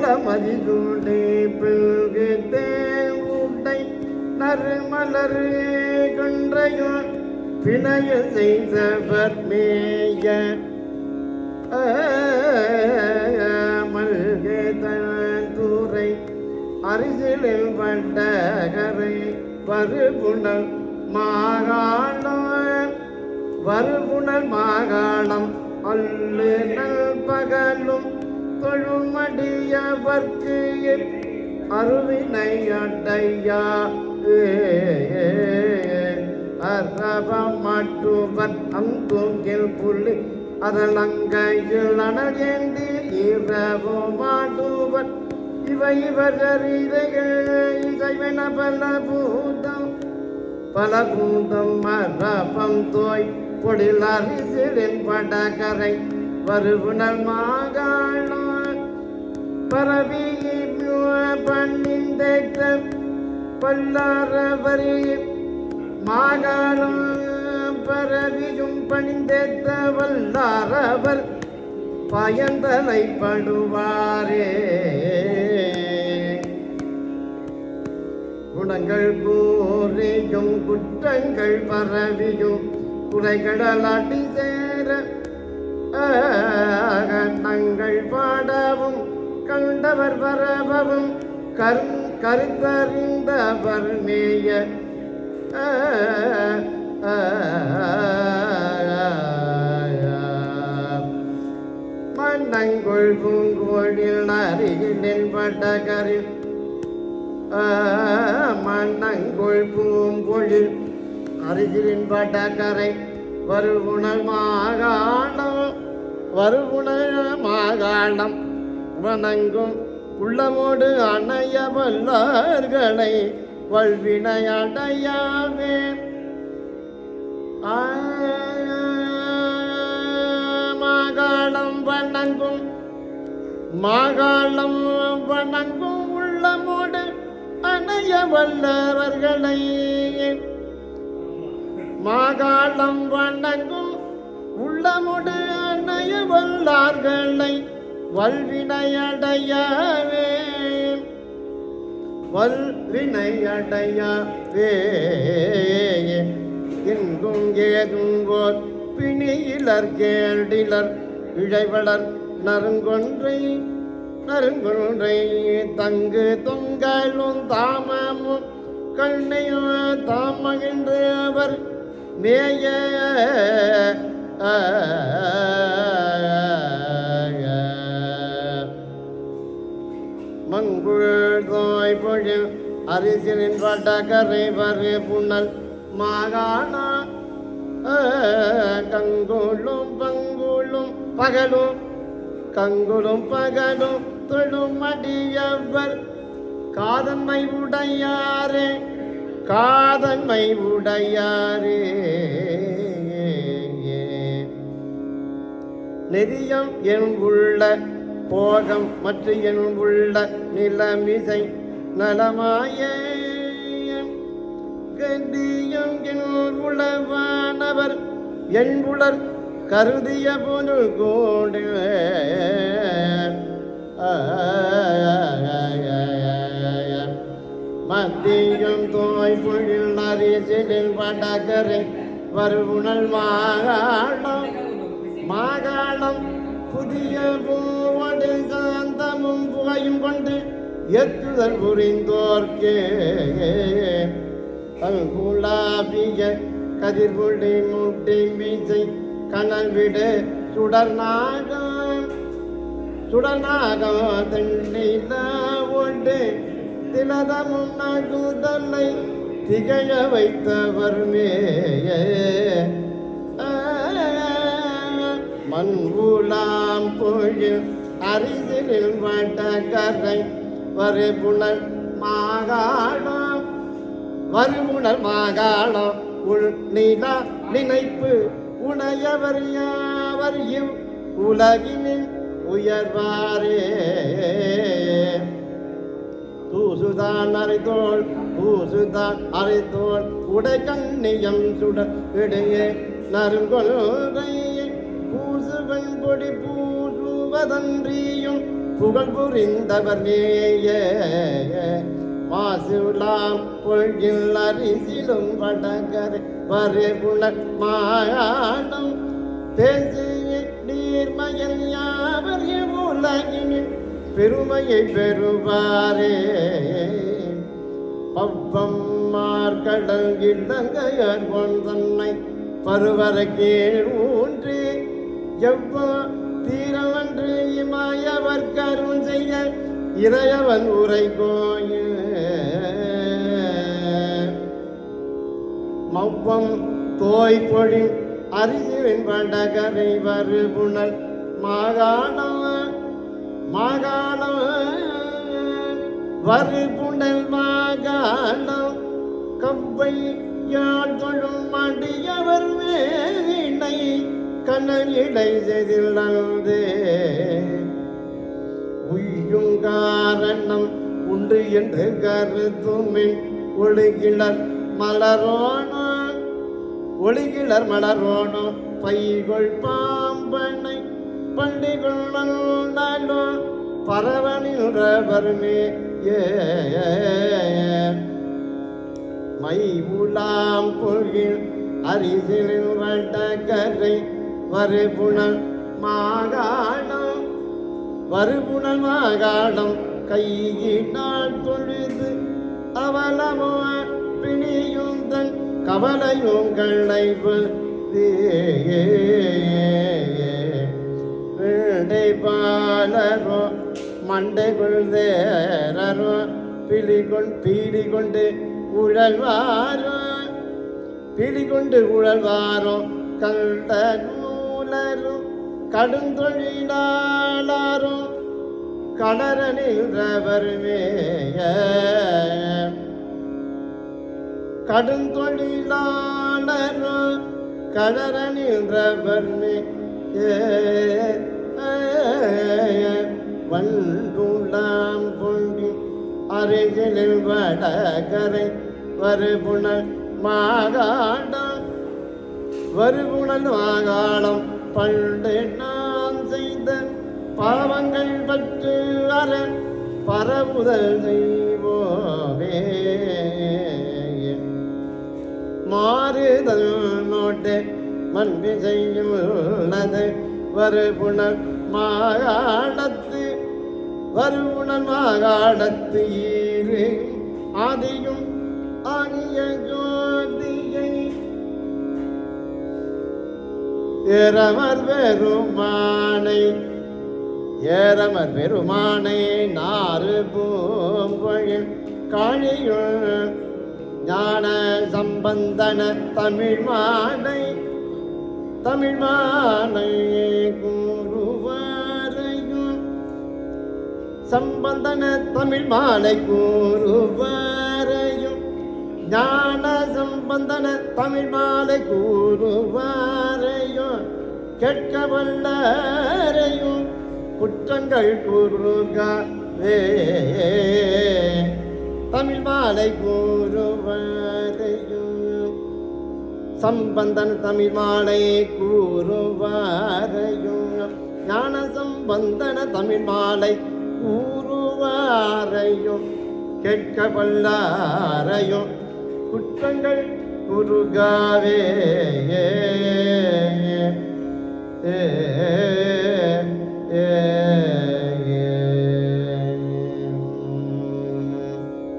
இளமதிசூடை பில்கு தேவுடை நறுமலரு கொன்றையோ பிணைய செய்தவர் மேய மல்கே தூரை அரிசிலில் வண்டகரை வருபுணல் மாகாணம் அல்லு நல் பகலும் தொழுமடியவர்க்கு அருவினை அடையா அரபம் மட்டுவன் அங்குங்கில் புள்ளி அதலங்கையில் அனகேந்தி இரவு மாட்டுவன் இவர் அறிதைகள் இசைவன பல பூதம் மரபம் தோய் பொடில் அரிசிலின் படகரை வருவுணல் மாகாணம் பரவி பண்ணிந்த பல்லாரவரி மாகாணம் பரவியும் பணிந்தேத்த வல்லாரவர் பயந்தலை படுவாரே குணங்கள் கூறியும் குற்றங்கள் பரவியும் குறைகடலாட்டி சேர கண்டங்கள் பாடவும் கண்டவர் பரவவும் கருத்தறிந்தவர் மேய மன்னங்குள் பூங்கோழில் அருகிலில் பட்டகரில் மன்னங்குள் பூங்கொழில் அருகிலின் பட்டக்கரை வருவுணல் மாகாணம் வணங்கும் உள்ளமோடு அணைய வல்லார்களை வல்வினையடையாவே மாகாணம் வணங்கும் உள்ளமோடு அணைய வல்லவர்களை மாகாணம் வணங்கும் உள்ளமுடு அணைய வல்லார்களை வல்வினையடையவே எங்கும் ஏதும் போர் பிணியிலர் கேடிலர் இழைவளர் நறுங்கொன்றை தங்கு தொங்கலும் தாமமும் கண்ணையோ தாமகின்று அவர் மேய மங்குழ் பொழில் அரிசிலின் பட்டகரை வரு புனல் மாகாண கங்குளும் பகலும் தொழும் அடியவர் காதன்மை உடையாரே நெறியம் என் உள்ள போகம் மற்ற என் உள்ள நிலமிசை நலமாய கதியம் என் உளவானவர் என் உளர் கருதிய பொரு கோடு மத்தியும் தோய் பொழில் அரிசிலில் படகரை வருவுணல் மாகாணம் புதிய பூவடு சாந்தமும் புகையும் கொண்டு எத்துதல் புரிந்தோர்க்கே குலாபிய கதிர்புடி முட்டை வீசை கனல் விடு சுடர்நாகம் தண்ணில ஒன்று திலதமும் நகுதலை திகழ வைத்தவர் மேய மண்புலாம் பொழில் அரிசிலில் வட்டக்கரை வருபுணல் மாகாணம் உள் நிலா நினைப்பு உடையவர் யாவர் இவ் உலகினில் உயர்வாரே தூசுதான் அரைத்தோள் உடை கண்ணியம் சுட இடையே நறுங்கொள்கை பூசுவன் பொடி பூசுவதன்றியும் புகழ் புரிந்தவர் நேய மாசுலாம் பொழில் அரிசிலும் வடகரை வருபுணர் மாயாடம் பேசிய நீர்மயல் யாவர் உலகினில் பெருமையை பெறுவாரே பவ்வம் மார்கடல் இளங்கையர் தன்னை பருவர கீழ் ஊன்றி எவ்வா தீரவன்று இமாயவர் கருண் செய்ய இறையவன் உரை கோயில் மவ்வம் தோய்பொழி அரிசிவின் வடகரை வருபுணல் மாகாணம் மாகாணம் வருபுணல் மாகாணம் கவ்வை யாழ் தொழும் மடியவர் வேணை கனலிடை செதிலந்தே உய்யும் காரணம் உண்டு என்று கருத்துமின் ஒழுகிலர் மலரோனோ ஒளிகிலர் மலரோனோ பைகொள் பாம்பனை பண்டிகொள்ளோ பரவனின்றவருமே மை உலாம் பொழில் அரிசிலின் வடகரை வருபுணல் மாகாணம் வருபுணல் மாகாணம் கையினால் தொழுது அவலமோ பிணியுந்தன் கவலையும் களைவு பாலரோ மண்டைக்குள் தேரரோ பீலி கொண்டு உழல்வாரோ பீலி கொண்டு உழல்வாரோ கண்ட நூலரும் கடுந்தொழிலாளரும் கடற நின்றவருமே கடுந்தொழிலாளரும் கடற நின்றவருமே வண்டுளாம் கொண்டி அருகிலில் வடகரை வருபுணல் மாகாணம் வருபுணல் மாகாணம் பண்டு நான் செய்த பாவங்கள் பற்று அரண் பரவுதல் செய்வோமே மாறுதல் நோட்டு மண்பி செய்யுள்ளது வருபுணல் மாகாணத்து வருபுணல் மாகாணத்து ஈரு ஆதியும் ஆகிய ஜோதியை ஏறமர் பெருமானை நாறு பூம்பொழில் காழியுள் ஞான சம்பந்தன தமிழ் மானை கூறுவாரையும் சம்பந்தன தமிழ் மாலை கூறுவாரையும் ஞான சம்பந்தன தமிழ் மாலை கூறுவாரையும் கேட்க வல்லரையும் குற்றங்கள் கூறுகவே தமிழ் மாலை கூறுவாரையும் சம்பந்தன் தமிழ் மாலை கூறுவாரையும் ஞான சம்பந்தன தமிழ் மாலை கூறுவாரையும் கேட்க வல்லாரையும் குற்றங்கள் குறுகாவே